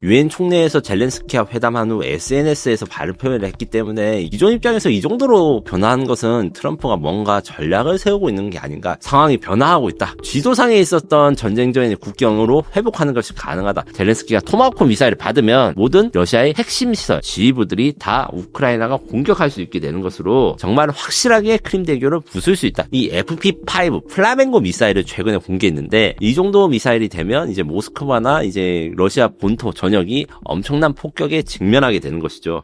유엔 총회에서 젤렌스키와 회담한 후 SNS에서 발표를 했기 때문에 기존 입장에서 이 정도로 변화한 것은 트럼프가 뭔가 전략을 세우고 있는 게 아닌가. 상황이 변화하고 있다. 지도상에 있었던 전쟁 전의 국경으로 회복하는 것이 가능하다. 젤렌스키가 토마호크 미사일을 받으면 모든 러시아의 핵심 시설, 지휘부들이 다 우크라이나가 공격할 수 있게 되는 것으로 정말 확실하게 크림 대교를 부술 수 있다. 이 FP5 플라멩고 미사일을 최근에 공개했는데 이 정도 미사일이 되면 이제 모스크바나 이제 러시아 본토 전역이 엄청난 폭격에 직면하게 되는 것이죠.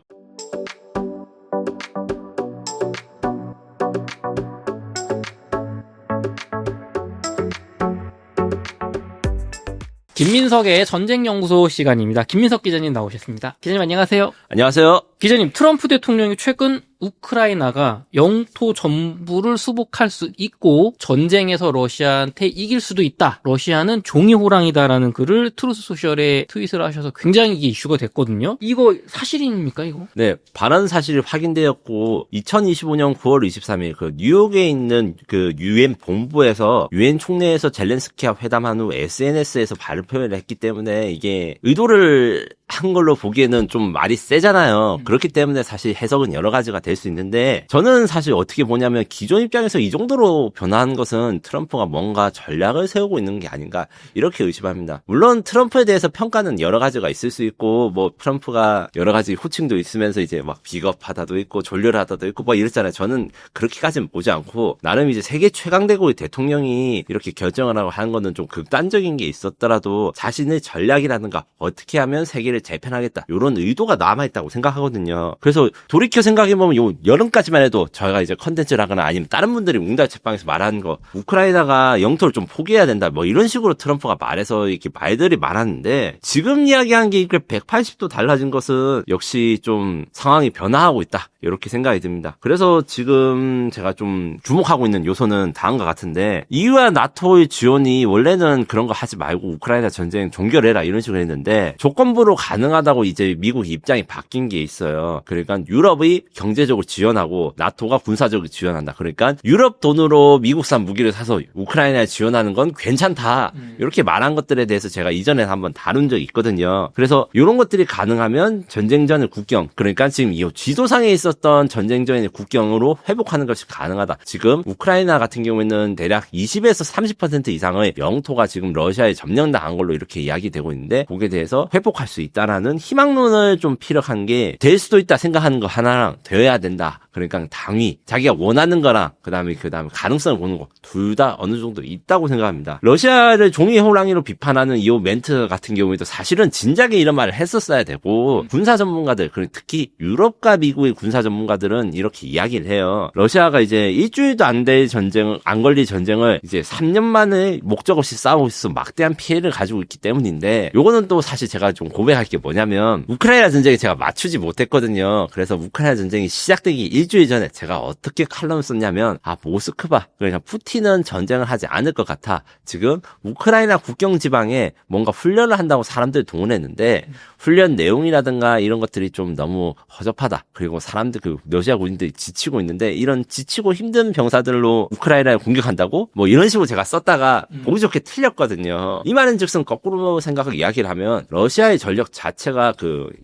김민석의 전쟁연구소 시간입니다. 김민석 기자님 나오셨습니다. 기자님 안녕하세요. 안녕하세요. 기자님, 트럼프 대통령이 최근 우크라이나가 영토 전부를 수복할 수 있고 전쟁에서 러시아한테 이길 수도 있다. 러시아는 종이 호랑이다라는 글을 트루스 소셜에 트윗을 하셔서 굉장히 이게 이슈가 됐거든요. 이거 사실입니까, 이거? 네, 발언 사실이 확인되었고 2025년 9월 23일 그 뉴욕에 있는 그 유엔 본부에서 유엔 총회에서 젤렌스키와 회담한 후 SNS에서 발표를 했기 때문에 이게 의도를 한 걸로 보기에는 좀 말이 세잖아요. 그렇기 때문에 사실 해석은 여러 가지가 될 수 있는데 저는 사실 어떻게 보냐면 기존 입장에서 이 정도로 변화한 것은 트럼프가 뭔가 전략을 세우고 있는 게 아닌가 이렇게 의심합니다. 물론 트럼프에 대해서 평가는 여러 가지가 있을 수 있고 뭐 트럼프가 여러 가지 호칭도 있으면서 이제 막 비겁하다도 있고 졸렬하다도 있고 뭐 이랬잖아요. 저는 그렇게까지는 보지 않고 나름 이제 세계 최강대국의 대통령이 이렇게 결정을 하고 하는 거는 좀 극단적인 게 있었더라도 자신의 전략이라든가 어떻게 하면 세계를 재편하겠다 이런 의도가 남아있다고 생각하거든요. 그래서 돌이켜 생각해보면 요 여름까지만 해도 저희가 이제 컨텐츠를 하거나 아니면 다른 분들이 웅달 책방에서 말하는 거 우크라이나가 영토를 좀 포기해야 된다 뭐 이런 식으로 트럼프가 말해서 이렇게 말들이 많았는데 지금 이야기한 게 180도 달라진 것은 역시 좀 상황이 변화하고 있다 이렇게 생각이 듭니다. 그래서 지금 제가 좀 주목하고 있는 요소는 다음과 같은데 EU와 나토의 지원이 원래는 그런 거 하지 말고 우크라이나 전쟁 종결해라 이런 식으로 했는데 조건부로 가능하다고 이제 미국 입장이 바뀐 게 있어요. 그러니까 유럽의 경제적으로 지원하고 나토가 군사적으로 지원한다. 그러니까 유럽 돈으로 미국산 무기를 사서 우크라이나에 지원하는 건 괜찮다. 이렇게 말한 것들에 대해서 제가 이전에 한번 다룬 적이 있거든요. 그래서 이런 것들이 가능하면 전쟁 전의 국경, 그러니까 지금 이 지도상에 있었던 전쟁 전의 국경으로 회복하는 것이 가능하다. 지금 우크라이나 같은 경우에는 대략 20에서 30% 이상의 영토가 지금 러시아에 점령당한 걸로 이렇게 이야기되고 있는데 거기에 대해서 회복할 수 있다라는 희망론을 좀 피력한 게 될 수도 있다 생각하는 거 하나랑 되어야 된다. 그러니까 당위, 자기가 원하는 거랑 그다음에 가능성을 보는 거 둘 다 어느 정도 있다고 생각합니다. 러시아를 종이 호랑이로 비판하는 이 멘트 같은 경우에도 사실은 진작에 이런 말을 했었어야 되고 군사 전문가들, 특히 유럽과 미국의 군사 전문가들은 이렇게 이야기를 해요. 러시아가 이제 일주일도 안 될 전쟁, 안 걸릴 전쟁을 이제 3년 만에 목적 없이 싸우고 있어 막대한 피해를 가지고 있기 때문인데 요거는 또 사실 제가 좀 고백할 게 뭐냐면 우크라이나 전쟁에 제가 맞추지 못했거든요. 그래서 우크라이나 전쟁이 시작되기 일주일 전에 제가 어떻게 칼럼을 썼냐면 모스크바, 그러니까 푸틴은 전쟁을 하지 않을 것 같아. 지금 우크라이나 국경 지방에 뭔가 훈련을 한다고 사람들 동원했는데 훈련 내용이라든가 이런 것들이 좀 너무 허접하다. 그리고 사람들 러시아 군인들이 지치고 있는데 이런 지치고 힘든 병사들로 우크라이나를 공격한다고? 뭐 이런 식으로 제가 썼다가 보기 좋게 틀렸거든요. 이 말은 즉슨 거꾸로 생각하고 이야기를 하면 러시아의 전력 자체가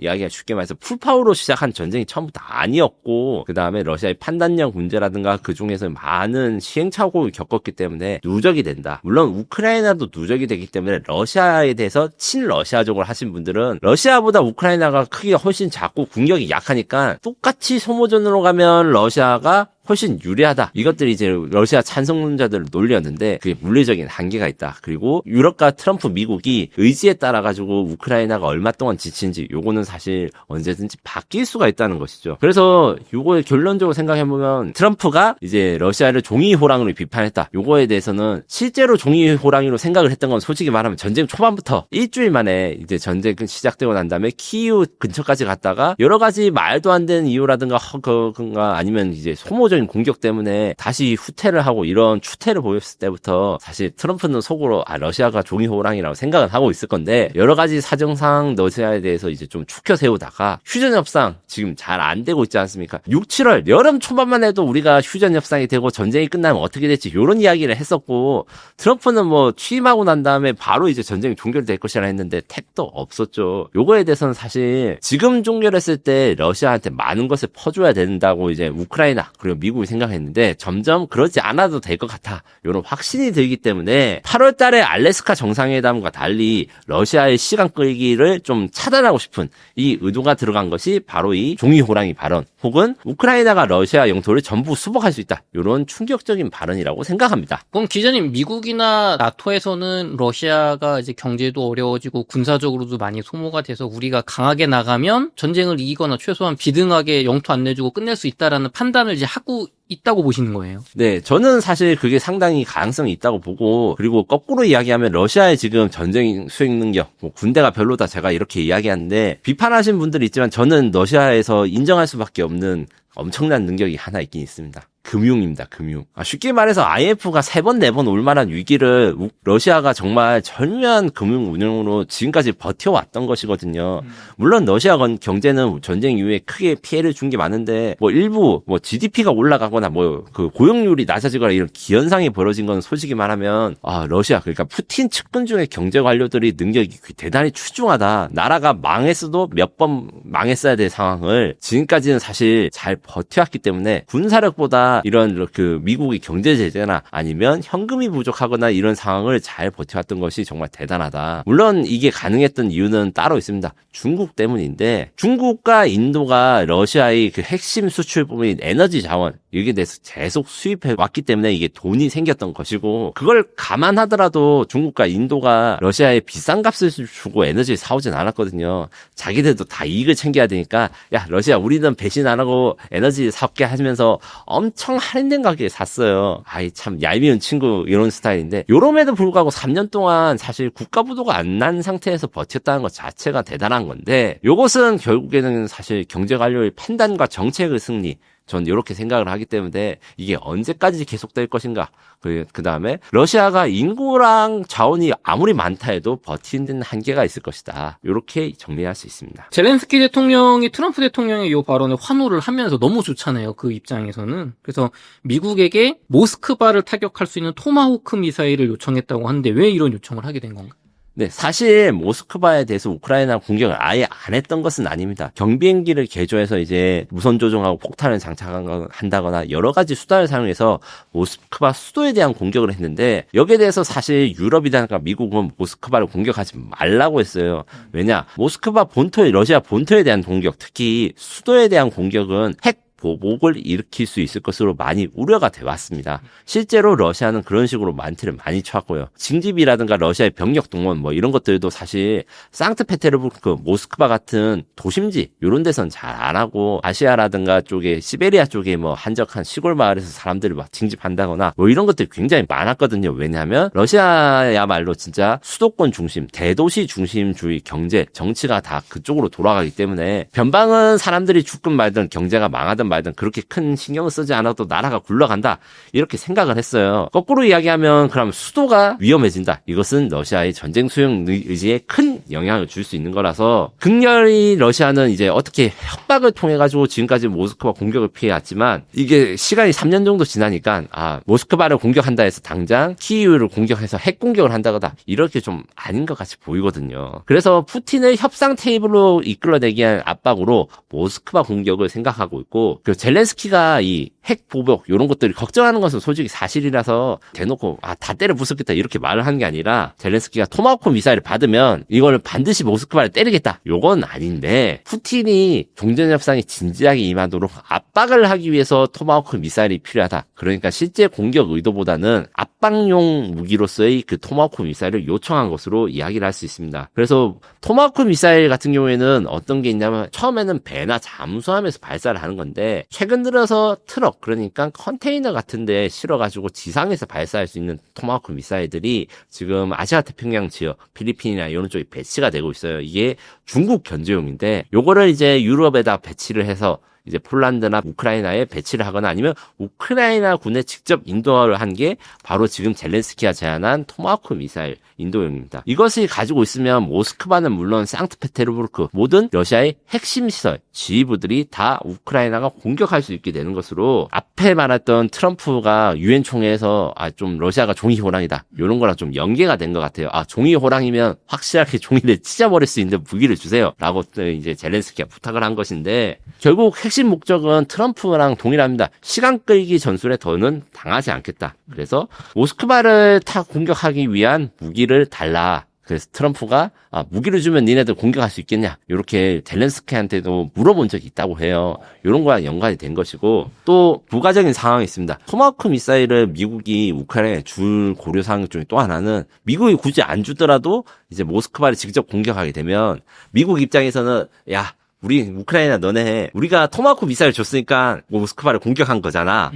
이야기가 쉽게 말해서 풀파워로 시작한 전쟁이 처음부터 아니었고 그 다음에 러시아의 판단력 문제라든가 그 중에서 많은 시행착오를 겪었기 때문에 누적이 된다. 물론 우크라이나도 누적이 되기 때문에 러시아에 대해서 친러시아적으로 하신 분들은 러시아보다 우크라이나가 크기가 훨씬 작고 국력이 약하니까 똑같이 소모전으로 가면 러시아가 훨씬 유리하다. 이것들이 이제 러시아 찬성론자들을 논리였는데 그게 물리적인 한계가 있다. 그리고 유럽과 트럼프 미국이 의지에 따라 가지고 우크라이나가 얼마 동안 지친지 요거는 사실 언제든지 바뀔 수가 있다는 것이죠. 그래서 요거에 결론적으로 생각해보면 트럼프가 이제 러시아를 종이 호랑이로 비판했다. 요거에 대해서는 실제로 종이 호랑이로 생각을 했던 건 솔직히 말하면 전쟁 초반부터 일주일 만에 이제 전쟁 시작되고 난 다음에 키이우 근처까지 갔다가 여러 가지 말도 안 되는 이유라든가 허거가 아니면 이제 소모전 의도적인 공격 때문에 다시 후퇴를 하고 이런 추태를 보였을 때부터 사실 트럼프는 속으로 러시아가 종이 호랑이라고 생각은 하고 있을 건데 여러 가지 사정상 러시아에 대해서 이제 좀 축혀 세우다가 휴전 협상 지금 잘 안 되고 있지 않습니까? 6, 7월 여름 초반만 해도 우리가 휴전 협상이 되고 전쟁이 끝나면 어떻게 될지 이런 이야기를 했었고 트럼프는 뭐 취임하고 난 다음에 바로 이제 전쟁이 종결될 것이라 했는데 택도 없었죠. 요거에 대해서는 사실 지금 종결했을 때 러시아한테 많은 것을 퍼줘야 된다고 이제 우크라이나 그리고 미국이 생각했는데 점점 그러지 않아도 될 것 같아. 이런 확신이 들기 때문에 8월 달에 알래스카 정상회담과 달리 러시아의 시간 끌기를 좀 차단하고 싶은 이 의도가 들어간 것이 바로 이 종이 호랑이 발언 혹은 우크라이나가 러시아 영토를 전부 수복할 수 있다. 이런 충격적인 발언이라고 생각합니다. 그럼 기자님, 미국이나 나토에서는 러시아가 이제 경제도 어려워지고 군사적으로도 많이 소모가 돼서 우리가 강하게 나가면 전쟁을 이기거나 최소한 비등하게 영토 안 내주고 끝낼 수 있다라는 판단을 이제 하고 있다고 보시는 거예요? 네, 저는 사실 그게 상당히 가능성이 있다고 보고 그리고 거꾸로 이야기하면 러시아의 지금 전쟁 수행 능력, 뭐 군대가 별로다 제가 이렇게 이야기하는데 비판하신 분들이 있지만 저는 러시아에서 인정할 수밖에 없는 엄청난 능력이 하나 있긴 있습니다. 금융입니다, 금융. 쉽게 말해서 IMF가 3번, 4번 올 만한 위기를 러시아가 정말 절묘한 금융 운영으로 지금까지 버텨왔던 것이거든요. 물론 러시아 경제는 전쟁 이후에 크게 피해를 준 게 많은데, 일부, GDP가 올라가거나, 그 고용률이 낮아지거나 이런 기현상이 벌어진 건 솔직히 말하면, 러시아, 그러니까 푸틴 측근 중에 경제 관료들이 능력이 대단히 출중하다. 나라가 망했어도 몇 번 망했어야 될 상황을 지금까지는 사실 잘 버텨왔기 때문에 군사력보다 이런 그 미국의 경제 제재나 아니면 현금이 부족하거나 이런 상황을 잘 버텨왔던 것이 정말 대단하다. 물론 이게 가능했던 이유는 따로 있습니다. 중국 때문인데 중국과 인도가 러시아의 그 핵심 수출품인 에너지 자원 여기에 대해서 계속 수입해 왔기 때문에 이게 돈이 생겼던 것이고 그걸 감안하더라도 중국과 인도가 러시아에 비싼 값을 주고 에너지를 사오진 않았거든요. 자기들도 다 이익을 챙겨야 되니까 야 러시아 우리는 배신 안 하고 에너지 사올게 하면서 엄청 할인된 가격에 샀어요. 아이 참 얄미운 친구 이런 스타일인데 요럼에도 불구하고 3년 동안 사실 국가부도가 안 난 상태에서 버텼다는 것 자체가 대단한 건데 요것은 결국에는 사실 경제 관료의 판단과 정책의 승리 전 이렇게 생각을 하기 때문에 이게 언제까지 계속될 것인가. 그 다음에 러시아가 인구랑 자원이 아무리 많다 해도 버티는 데는 한계가 있을 것이다. 이렇게 정리할 수 있습니다. 젤렌스키 대통령이 트럼프 대통령의 이 발언에 환호를 하면서 너무 좋잖아요. 그 입장에서는. 그래서 미국에게 모스크바를 타격할 수 있는 토마호크 미사일을 요청했다고 하는데 왜 이런 요청을 하게 된 건가? 네, 사실 모스크바에 대해서 우크라이나 공격을 아예 안 했던 것은 아닙니다. 경비행기를 개조해서 이제 무선 조종하고 폭탄을 장착한다거나 여러 가지 수단을 사용해서 모스크바 수도에 대한 공격을 했는데 여기에 대해서 사실 유럽이라든가 미국은 모스크바를 공격하지 말라고 했어요. 왜냐? 모스크바 본토, 러시아 본토에 대한 공격, 특히 수도에 대한 공격은 핵 보복을 일으킬 수 있을 것으로 많이 우려가 돼 왔습니다. 실제로 러시아는 그런 식으로 만티를 많이 쳐왔고요. 징집이라든가 러시아의 병력 동원 이런 것들도 사실 상트페테르부르크, 모스크바 같은 도심지 이런 데선 잘 안 하고 아시아라든가 쪽에 시베리아 쪽에 한적한 시골 마을에서 사람들을 막 징집한다거나 이런 것들이 굉장히 많았거든요. 왜냐하면 러시아야말로 진짜 수도권 중심, 대도시 중심주의 경제, 정치가 다 그쪽으로 돌아가기 때문에 변방은 사람들이 죽든 말든 경제가 망하든 말든 그렇게 큰 신경을 쓰지 않아도 나라가 굴러간다 이렇게 생각을 했어요. 거꾸로 이야기하면 그럼 수도가 위험해진다. 이것은 러시아의 전쟁 수용 의지에 큰 영향을 줄 수 있는 거라서 극렬히 러시아는 이제 어떻게 협박을 통해 가지고 지금까지 모스크바 공격을 피해왔지만 이게 시간이 3년 정도 지나니까 모스크바를 공격한다 해서 당장 키이우를 공격해서 핵 공격을 한다거나 이렇게 좀 아닌 것 같이 보이거든요. 그래서 푸틴을 협상 테이블로 이끌어내기 위한 압박으로 모스크바 공격을 생각하고 있고 그 젤렌스키가 이 핵 보복 이런 것들을 걱정하는 것은 솔직히 사실이라서 대놓고 다 때려 부수겠다 이렇게 말을 한 게 아니라 젤렌스키가 토마호크 미사일을 받으면 이거를 반드시 모스크바를 때리겠다 요건 아닌데 푸틴이 종전협상에 진지하게 임하도록 압박을 하기 위해서 토마호크 미사일이 필요하다. 그러니까 실제 공격 의도보다는 압박용 무기로서의 그 토마호크 미사일을 요청한 것으로 이야기를 할 수 있습니다. 그래서 토마호크 미사일 같은 경우에는 어떤 게 있냐면 처음에는 배나 잠수함에서 발사를 하는 건데 최근 들어서 트럭 그러니까 컨테이너 같은 데 실어가지고 지상에서 발사할 수 있는 토마호크 미사일들이 지금 아시아 태평양 지역 필리핀이나 이런 쪽에 배치가 되고 있어요. 이게 중국 견제용인데 요거를 이제 유럽에다 배치를 해서 이제 폴란드나 우크라이나에 배치를 하거나 아니면 우크라이나 군에 직접 인도를 한 게 바로 지금 젤렌스키가 제안한 토마호크 미사일 인도용입니다. 이것을 가지고 있으면 모스크바는 물론 상트페테르부르크 모든 러시아의 핵심 시설, 지휘부들이 다 우크라이나가 공격할 수 있게 되는 것으로 앞에 말했던 트럼프가 유엔 총회에서 좀 러시아가 종이 호랑이다 이런 거랑 좀 연계가 된 것 같아요. 종이 호랑이면 확실하게 종이를 찢어버릴 수 있는 무기를 주세요라고 이제 젤렌스키가 부탁을 한 것인데 결국 핵심 목적은 트럼프랑 동일합니다. 시간 끌기 전술에 더는 당하지 않겠다. 그래서 모스크바를 다 공격하기 위한 무기를 달라. 그래서 트럼프가 무기를 주면 니네들 공격할 수 있겠냐 이렇게 젤렌스키한테도 물어본 적이 있다고 해요. 이런 거랑 연관이 된 것이고 또 부가적인 상황이 있습니다. 토마호크 미사일을 미국이 우크라이나에 줄 고려사항 중에 또 하나는 미국이 굳이 안 주더라도 이제 모스크바를 직접 공격하게 되면 미국 입장에서는 야 우리 우크라이나 너네 우리가 토마호크 미사일 줬으니까 모스크바를 공격한 거잖아.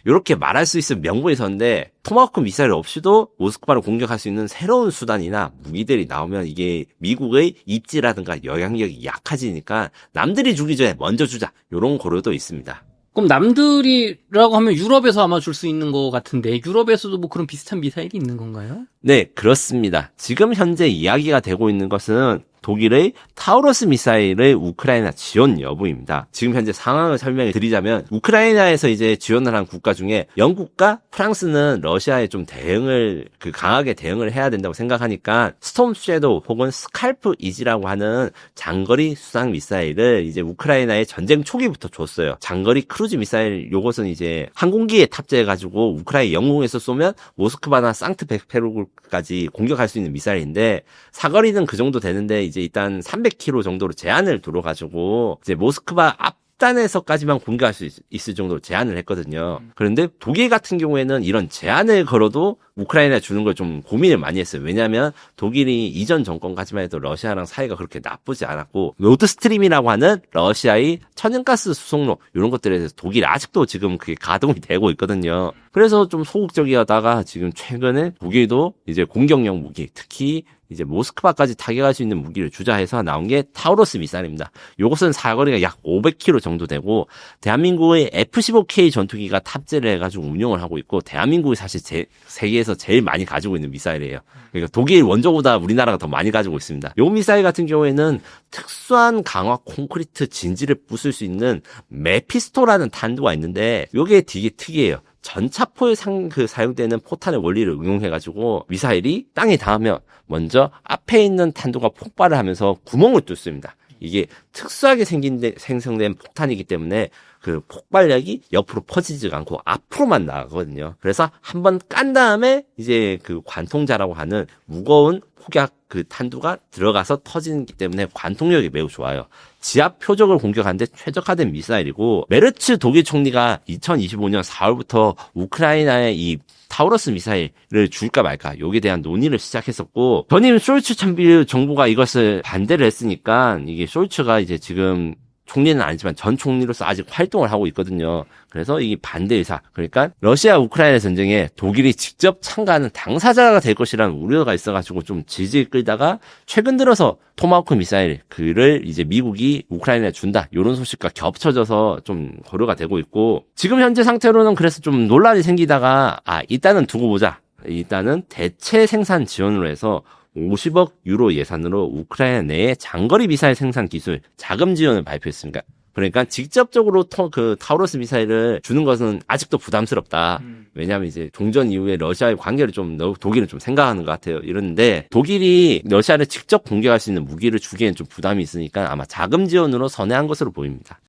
이렇게 말할 수 있을 명분이 있었는데 토마호크 미사일 없이도 모스크바를 공격할 수 있는 새로운 수단이나 무기들이 나오면 이게 미국의 입지라든가 영향력이 약해지니까 남들이 주기 전에 먼저 주자 이런 고려도 있습니다. 그럼 남들이라고 하면 유럽에서 아마 줄 수 있는 것 같은데 유럽에서도 뭐 그런 비슷한 미사일이 있는 건가요? 네, 그렇습니다. 지금 현재 이야기가 되고 있는 것은 독일의 타우러스 미사일의 우크라이나 지원 여부입니다. 지금 현재 상황을 설명해 드리자면 우크라이나에서 이제 지원을 한 국가 중에 영국과 프랑스는 러시아에 좀 강하게 대응을 해야 된다고 생각하니까 스톰 섀도우 혹은 스칼프 이지라고 하는 장거리 수상 미사일을 이제 우크라이나에 전쟁 초기부터 줬어요. 장거리 크루즈 미사일 요것은 이제 항공기에 탑재해 가지고 우크라이나 영공에서 쏘면 모스크바나 상트페테르부르크까지 공격할 수 있는 미사일인데 사거리는 그 정도 되는데 이제 일단 300km 정도로 제한을 두어가지고 이제 모스크바 앞단에서까지만 공격할 수 있을 정도로 제한을 했거든요. 그런데 독일 같은 경우에는 이런 제한을 걸어도 우크라이나에 주는 걸 좀 고민을 많이 했어요. 왜냐하면 독일이 이전 정권까지만 해도 러시아랑 사이가 그렇게 나쁘지 않았고 노드스트림이라고 하는 러시아의 천연가스 수송로 이런 것들에 대해서 독일이 아직도 지금 그게 가동이 되고 있거든요. 그래서 좀 소극적이었다가 지금 최근에 독일도 이제 공격용 무기 특히 이제 모스크바까지 타격할 수 있는 무기를 주자 해서 나온 게 타우러스 미사일입니다. 요것은 사거리가 약 500km 정도 되고 대한민국의 F-15K 전투기가 탑재를 해가지고 운용을 하고 있고 대한민국이 사실 세계에서 제일 많이 가지고 있는 미사일이에요. 그러니까 독일 원조보다 우리나라가 더 많이 가지고 있습니다. 요 미사일 같은 경우에는 특수한 강화 콘크리트 진지를 부술 수 있는 메피스토라는 탄두가 있는데 요게 되게 특이해요. 전차포에 사용되는 포탄의 원리를 응용해가지고 미사일이 땅에 닿으면 먼저 앞에 있는 탄두가 폭발을 하면서 구멍을 뚫습니다. 이게 특수하게 생성된 폭탄이기 때문에 그 폭발력이 옆으로 퍼지지가 않고 앞으로만 나가거든요. 그래서 한번 깐 다음에 이제 그 관통자라고 하는 무거운 폭약 그 탄두가 들어가서 터지기 때문에 관통력이 매우 좋아요. 지하 표적을 공격하는데 최적화된 미사일이고 메르츠 독일 총리가 2025년 4월부터 우크라이나에 이 타우러스 미사일을 줄까 말까 여기에 대한 논의를 시작했었고 전임 숄츠 정부가 이것을 반대를 했으니까 이게 숄츠가 이제 지금 총리는 아니지만 전 총리로서 아직 활동을 하고 있거든요. 그래서 이 반대 의사, 그러니까 러시아 우크라이나 전쟁에 독일이 직접 참가하는 당사자가 될 것이라는 우려가 있어가지고 좀 질질 끌다가 최근 들어서 토마호크 미사일 그를 이제 미국이 우크라이나에 준다 이런 소식과 겹쳐져서 좀 고려가 되고 있고 지금 현재 상태로는 그래서 좀 논란이 생기다가 일단은 두고 보자. 일단은 대체 생산 지원으로 해서 50억 유로 예산으로 우크라이나 내에 장거리 미사일 생산 기술 자금 지원을 발표했습니다. 그러니까 직접적으로 타우러스 미사일을 주는 것은 아직도 부담스럽다. 왜냐하면 이제 종전 이후에 러시아의 관계를 좀 독일은 좀 생각하는 것 같아요. 이러는데 독일이 러시아를 직접 공격할 수 있는 무기를 주기엔 좀 부담이 있으니까 아마 자금 지원으로 선회한 것으로 보입니다.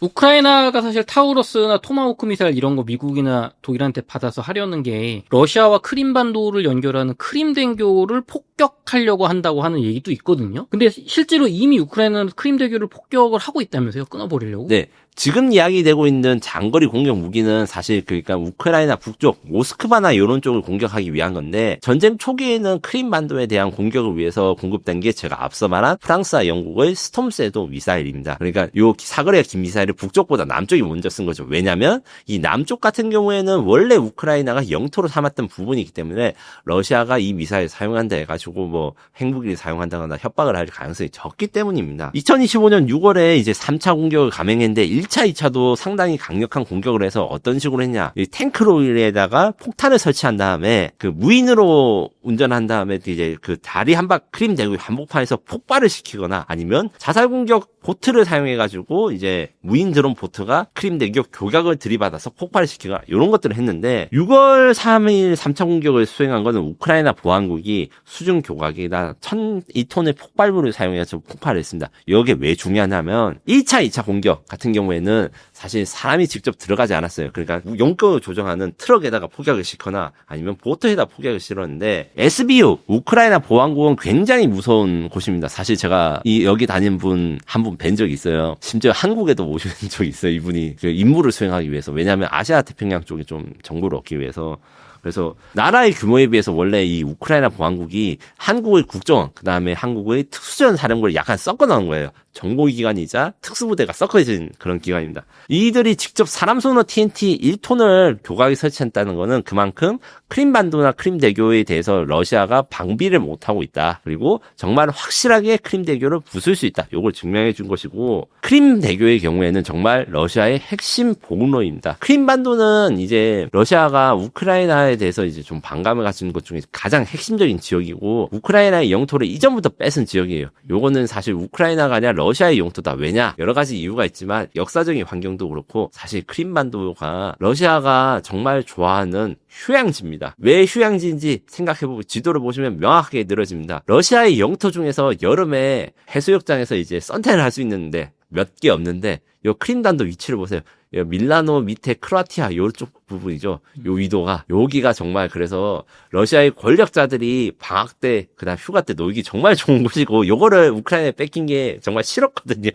우크라이나가 사실 타우러스나 토마호크 미사일 이런 거 미국이나 독일한테 받아서 하려는 게 러시아와 크림반도를 연결하는 크림대교를 폭격하려고 한다고 하는 얘기도 있거든요. 근데 실제로 이미 우크라이나는 크림대교를 폭격을 하고 있다면서요? 끊어버리려고? 네. 지금 이야기되고 있는 장거리 공격 무기는 사실 그러니까 우크라이나 북쪽 모스크바나 이런 쪽을 공격하기 위한 건데 전쟁 초기에는 크림 반도에 대한 공격을 위해서 공급된 게 제가 앞서 말한 프랑스와 영국의 스톰새도 미사일입니다. 그러니까 요 사거리가 긴 미사일을 북쪽보다 남쪽이 먼저 쓴 거죠. 왜냐하면 이 남쪽 같은 경우에는 원래 우크라이나가 영토로 삼았던 부분이기 때문에 러시아가 이 미사일 사용한다 해가지고 뭐 핵무기를 사용한다거나 협박을 할 가능성이 적기 때문입니다. 2025년 6월에 이제 3차 공격을 감행했는데 1차, 2차도 상당히 강력한 공격을 해서 어떤 식으로 했냐. 이 탱크로에다가 폭탄을 설치한 다음에 그 무인으로 운전한 다음에 이제 그 다리 한박 크림 대구 한복판에서 폭발을 시키거나 아니면 자살 공격 보트를 사용해가지고 이제 무인 드론 보트가 크림 대교 교각을 들이받아서 폭발을 시키거나 이런 것들을 했는데 6월 3일 3차 공격을 수행한 거는 우크라이나 보안국이 수중 교각이나 1,002톤의 폭발물을 사용해서 폭발을 했습니다. 이게 왜 중요하냐면 1차, 2차 공격 같은 경우에는 사실 사람이 직접 들어가지 않았어요. 그러니까 용병을 조정하는 트럭에다가 폭격을 시거나 아니면 보트에다 폭격을 실었는데 SBU 우크라이나 보안국은 굉장히 무서운 곳입니다. 사실 제가 여기 다닌 분 한 분 뵌 적이 있어요. 심지어 한국에도 오신 적이 있어요. 이분이 그 임무를 수행하기 위해서. 왜냐하면 아시아 태평양 쪽에 좀 정보를 얻기 위해서. 그래서 나라의 규모에 비해서 원래 이 우크라이나 보안국이 한국의 국정원 그다음에 한국의 특수전 사령부를 약간 섞어 놓은 거예요. 정보기관이자 특수부대가 섞어진 그런 기관입니다. 이들이 직접 사람 쏘는 TNT 1톤을 교각에 설치했다는 거는 그만큼 크림반도나 크림대교에 대해서 러시아가 방비를 못하고 있다. 그리고 정말 확실하게 크림대교를 부술 수 있다. 이걸 증명해 준 것이고 크림대교의 경우에는 정말 러시아의 핵심 보급로입니다. 크림반도는 이제 러시아가 우크라이나에 대해서 이제 좀 반감을 가지는 것 중에 가장 핵심적인 지역이고 우크라이나의 영토를 이전부터 뺏은 지역이에요. 요거는 사실 우크라이나가 아니라 러시아의 영토다. 왜냐? 여러 가지 이유가 있지만 역사적인 환경도 그렇고 사실 크림반도가 러시아가 정말 좋아하는 휴양지입니다. 왜 휴양지인지 생각해보고 지도를 보시면 명확하게 늘어집니다. 러시아의 영토 중에서 여름에 해수욕장에서 이제 선탠을 할 수 있는데 몇 개 없는데 요 크림반도 위치를 보세요. 밀라노 밑에 크로아티아 요쪽 부분이죠. 요 위도가 여기가 정말 그래서 러시아의 권력자들이 방학 때 그다음 휴가 때 놀기 정말 좋은 곳이고 요거를 우크라이나에 뺏긴 게 정말 싫었거든요.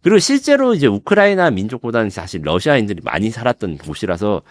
그리고 실제로 이제 우크라이나 민족보다는 사실 러시아인들이 많이 살았던 곳이라서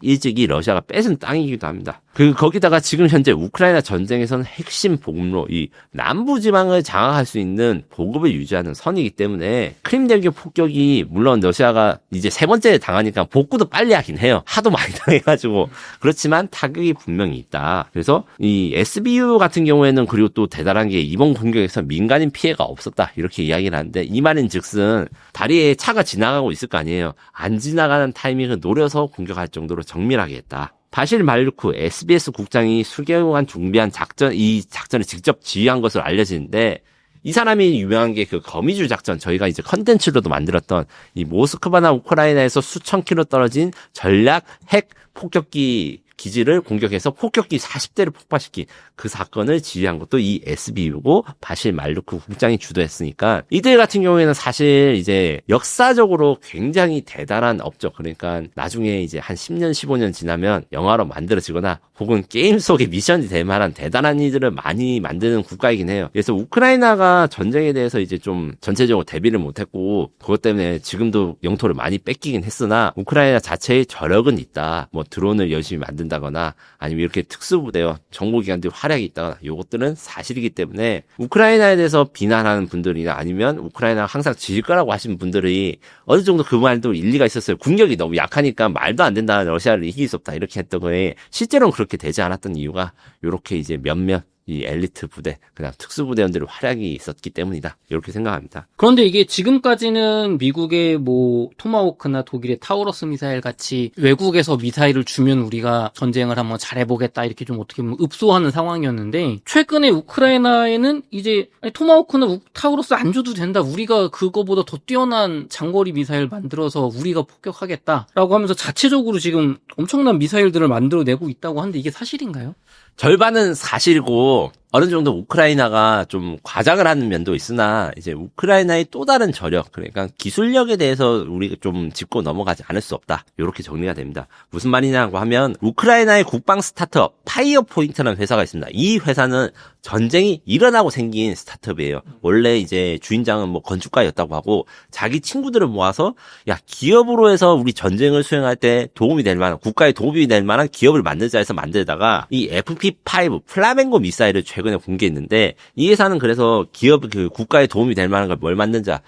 일찍이 러시아가 뺏은 땅이기도 합니다. 거기다가 지금 현재 우크라이나 전쟁에서는 핵심 보급로, 이 남부지방을 장악할 수 있는 보급을 유지하는 선이기 때문에 크림대교 폭격이 물론 러시아가 이제 세 번째 당하니까 복구도 빨리 하긴 해요. 하도 많이 당해가지고. 그렇지만 타격이 분명히 있다. 그래서 이 SBU 같은 경우에는 그리고 또 대단한 게 이번 공격에서 민간인 피해가 없었다. 이렇게 이야기를 하는데 이 말인 즉슨 다리에 차가 지나가고 있을 거 아니에요. 안 지나가는 타이밍을 노려서 공격할 정도로 정밀하게 했다. 바실 말루크 SBS 국장이 수개월간 준비한 이 작전을 직접 지휘한 것으로 알려지는데 이 사람이 유명한 게 그 거미줄 작전, 저희가 이제 컨텐츠로도 만들었던 이 모스크바나 우크라이나에서 수천 킬로 떨어진 전략 핵 폭격기 기지를 공격해서 폭격기 40대를 폭파시킨 그 사건을 지휘한 것도 이 SBU고 바실 말루크 국장이 주도했으니까 이들 같은 경우에는 사실 이제 역사적으로 굉장히 대단한 업적, 그러니까 나중에 이제 한 10년 15년 지나면 영화로 만들어지거나 혹은 게임 속의 미션이 될 만한 대단한 일들을 많이 만드는 국가이긴 해요. 그래서 우크라이나가 전쟁에 대해서 이제 좀 전체적으로 대비를 못했고 그것 때문에 지금도 영토를 많이 뺏기긴 했으나 우크라이나 자체의 저력은 있다. 뭐 드론을 열심히 만든다거나 아니면 이렇게 특수부대와 정보기관들이 활약이 있다거나 이것들은 사실이기 때문에 우크라이나에 대해서 비난하는 분들이나 아니면 우크라이나가 항상 질 거라고 하시는 분들이 어느 정도 그 말도 일리가 있었어요. 군력이 너무 약하니까 말도 안 된다. 러시아를 이길 수 없다. 이렇게 했던 거에 실제로는 그렇게 되지 않았던 이유가 이렇게 이제 몇몇 이 엘리트 부대, 그다음 특수부대원들의 활약이 있었기 때문이다. 이렇게 생각합니다. 그런데 이게 지금까지는 미국의 뭐 토마호크나 독일의 타우러스 미사일 같이 외국에서 미사일을 주면 우리가 전쟁을 한번 잘해보겠다 이렇게 좀 어떻게 보면 읍소하는 상황이었는데 최근에 우크라이나에는 이제 토마호크나 타우러스 안 줘도 된다. 우리가 그거보다 더 뛰어난 장거리 미사일 만들어서 우리가 폭격하겠다라고 하면서 자체적으로 지금 엄청난 미사일들을 만들어내고 있다고 하는데 이게 사실인가요? 절반은 사실이고 어느 정도 우크라이나가 좀 과장을 하는 면도 있으나 이제 우크라이나의 또 다른 저력, 그러니까 기술력에 대해서 우리가 좀 짚고 넘어가지 않을 수 없다. 이렇게 정리가 됩니다. 무슨 말이냐고 하면 우크라이나의 국방 스타트업 파이어 포인트라는 회사가 있습니다. 이 회사는 전쟁이 일어나고 생긴 스타트업이에요. 원래 이제 주인장은 뭐 건축가였다고 하고 자기 친구들을 모아서 야, 기업으로 해서 우리 전쟁을 수행할 때 도움이 될 만한, 국가에 도움이 될 만한 기업을 만들자 해서 만들다가 이 FP5 플라멩고 미사일을 최근에 공개했는데, 이 회사는 그래서 기업 그 국가에 도움이 될 만한 걸 뭘 만들자,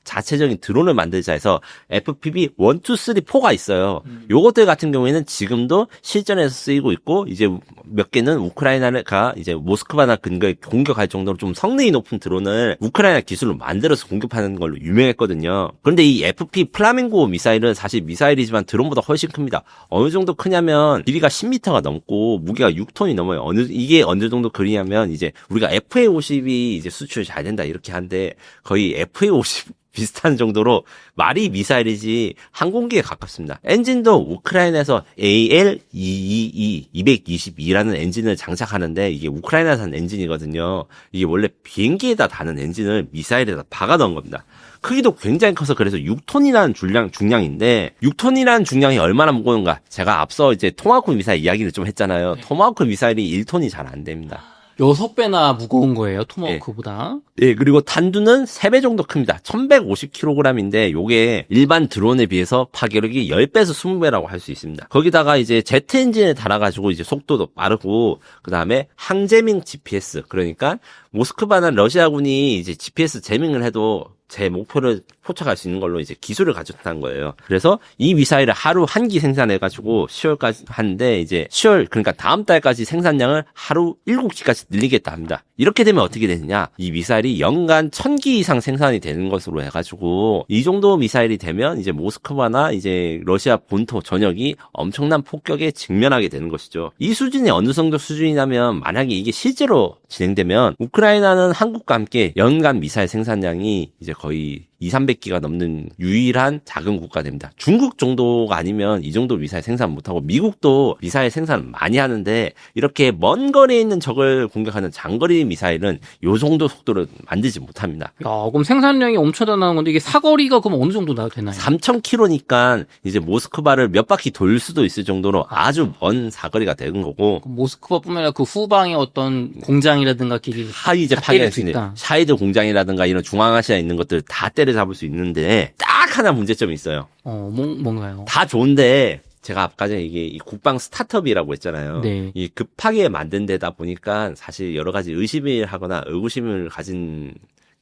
자체적인 드론을 만들자 해서 FPV 1, 2, 3, 4가 있어요. 요것들 같은 경우에는 지금도 실전에서 쓰이고 있고, 이제 몇 개는 우크라이나가 이제 모스크바나 근거에 공격할 정도로 좀 성능이 높은 드론을 우크라이나 기술로 만들어서 공격하는 걸로 유명했거든요. 그런데 이 FP 플라밍고 미사일은 사실 미사일이지만 드론보다 훨씬 큽니다. 어느 정도 크냐면 길이가 10m가 넘고 무게가 6톤이 넘어요. 이게 어느 정도 그리냐면 이제 우리가 FA-50이 이제 수출이 잘 된다 이렇게 하는데 거의 FA-50 비슷한 정도로 말이 미사일이지 항공기에 가깝습니다. 엔진도 우크라이나에서 AL222라는 엔진을 장착하는데 이게 우크라이나산 엔진이거든요. 이게 원래 비행기에다 다는 엔진을 미사일에다 박아 넣은 겁니다. 크기도 굉장히 커서 그래서 6톤이라는 중량인데 6톤이라는 중량이 얼마나 무거운가? 제가 앞서 이제 토마호크 미사일 이야기를 좀 했잖아요. 토마호크 미사일이 1톤이 잘 안 됩니다. 6배나 무거운 거예요, 토마호크보다. 네, 그리고 탄두는 3배 정도 큽니다. 1150kg인데 요게 일반 드론에 비해서 파괴력이 10배에서 20배라고 할 수 있습니다. 거기다가 이제 제트 엔진을 달아가지고 이제 속도도 빠르고, 그 다음에 항제밍 GPS, 그러니까 모스크바나 러시아군이 이제 GPS 제밍을 해도 제 목표를 포착할 수 있는 걸로 이제 기술을 가졌다는 거예요. 그래서 이 미사일을 하루 한 기 생산해가지고 10월까지 하는데 이제 10월, 그러니까 다음 달까지 생산량을 하루 7기까지 늘리겠다 합니다. 이렇게 되면 어떻게 되느냐? 이 미사일이 연간 1000기 이상 생산이 되는 것으로 해가지고 이 정도 미사일이 되면 이제 모스크바나 이제 러시아 본토 전역이 엄청난 폭격에 직면하게 되는 것이죠. 이 수준이 어느 정도 수준이냐면 만약에 이게 실제로 진행되면 우크라이나는 한국과 함께 연간 미사일 생산량이 이제 거의 200~300기가 넘는 유일한 작은 국가 됩니다. 중국 정도가 아니면 이 정도 미사일 생산 못하고, 미국도 미사일 생산 많이 하는데 이렇게 먼 거리에 있는 적을 공격하는 장거리 미사일은 요 정도 속도를 만들지 못합니다. 그럼 생산량이 엄청나는 건데 이게 사거리가 그럼 어느 정도 되나요? 3000km니까 이제 모스크바를 몇 바퀴 돌 수도 있을 정도로 아주 먼 사거리가 되는 거고, 모스크바뿐만 아니라 그 후방의 어떤 공장이라든가 기기 이제 파괴할 수 있는 샤이드 공장이라든가 이런 중앙아시아에 있는 것들 다 때려잡을 수 있는데 딱 하나 문제점이 있어요. 뭔가요? 다 좋은데 제가 아까 전에 이게 이 국방 스타트업이라고 했잖아요. 네. 이 급하게 만든 데다 보니까 사실 여러 가지 의심을 하거나 의구심을 가진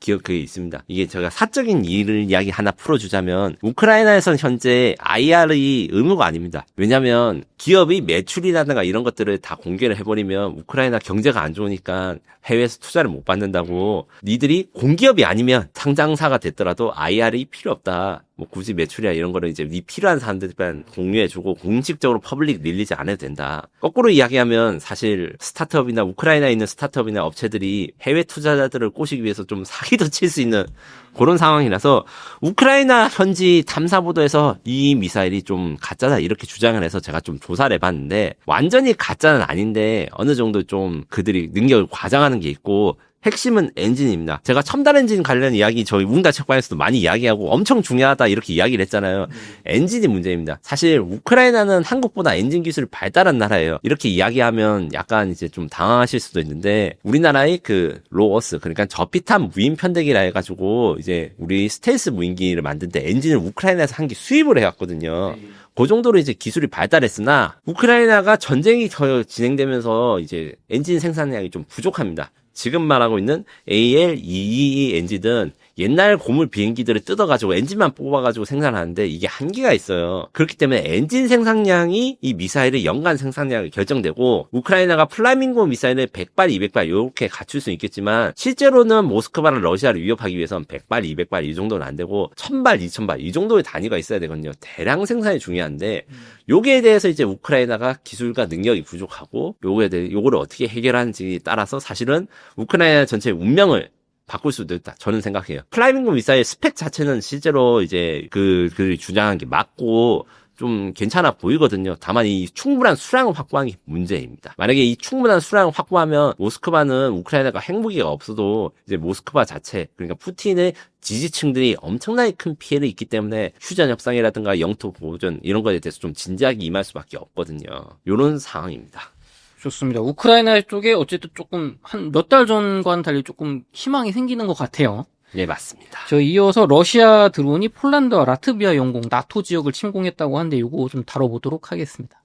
그게 있습니다. 이게 제가 사적인 이야기 하나 풀어주자면, 우크라이나에선 현재 IR이 의무가 아닙니다. 왜냐면 기업이 매출이라든가 이런 것들을 다 공개를 해버리면 우크라이나 경제가 안 좋으니까 해외에서 투자를 못 받는다고, 니들이 공기업이 아니면 상장사가 됐더라도 IR이 필요 없다. 뭐 굳이 매출이나 이런 거를 이제 니 필요한 사람들만 공유해주고 공식적으로 퍼블릭 릴리즈 안 해도 된다. 거꾸로 이야기하면 사실 스타트업이나 우크라이나에 있는 스타트업이나 업체들이 해외 투자자들을 꼬시기 위해서 좀 사기도 칠 수 있는 그런 상황이라서, 우크라이나 현지 탐사보도에서 이 미사일이 좀 가짜다 이렇게 주장을 해서 제가 좀 조사를 해봤는데 완전히 가짜는 아닌데 어느 정도 좀 그들이 능력을 과장하는 게 있고, 핵심은 엔진입니다. 제가 첨단 엔진 관련 이야기 저희 우웅다 책방에서도 많이 이야기하고 엄청 중요하다 이렇게 이야기를 했잖아요. 엔진이 문제입니다. 사실 우크라이나는 한국보다 엔진 기술이 발달한 나라예요. 이렇게 이야기하면 약간 이제 좀 당황하실 수도 있는데, 우리나라의 그 로어스, 그러니까 저피탄 무인 편대기라 해가지고 이제 우리 스텔스 무인기를 만들 때 엔진을 우크라이나에서 한 개 수입을 해왔거든요. 그 정도로 이제 기술이 발달했으나 우크라이나가 전쟁이 더 진행되면서 이제 엔진 생산량이 좀 부족합니다. 지금 말하고 있는 AL222 엔진은 옛날 고물 비행기들을 뜯어가지고 엔진만 뽑아가지고 생산하는데 이게 한계가 있어요. 그렇기 때문에 엔진 생산량이 이 미사일의 연간 생산량이 결정되고, 우크라이나가 플라밍고 미사일을 100발, 200발 이렇게 갖출 수 있겠지만 실제로는 모스크바나 러시아를 위협하기 위해서는 100발, 200발 이 정도는 안 되고 1000발, 2000발 이 정도의 단위가 있어야 되거든요. 대량 생산이 중요한데 요기에 대해서 이제 우크라이나가 기술과 능력이 부족하고 요거를 어떻게 해결하는지 따라서 사실은 우크라이나 전체의 운명을 바꿀 수도 있다. 저는 생각해요. 플라밍고 미사일 스펙 자체는 실제로 이제 그 주장한 게 맞고, 좀 괜찮아 보이거든요. 다만 이 충분한 수량을 확보하는 게 문제입니다. 만약에 이 충분한 수량을 확보하면 모스크바는 우크라이나가 핵무기가 없어도 이제 모스크바 자체, 그러니까 푸틴의 지지층들이 엄청나게 큰 피해를 입기 때문에 휴전 협상이라든가 영토 보존 이런 거에 대해서 좀 진지하게 임할 수밖에 없거든요. 이런 상황입니다. 좋습니다. 우크라이나 쪽에 어쨌든 조금 한 몇 달 전과는 달리 조금 희망이 생기는 것 같아요. 네, 맞습니다. 저 이어서 러시아 드론이 폴란드와 라트비아 영공 나토 지역을 침공했다고 하는데 이거 좀 다뤄보도록 하겠습니다.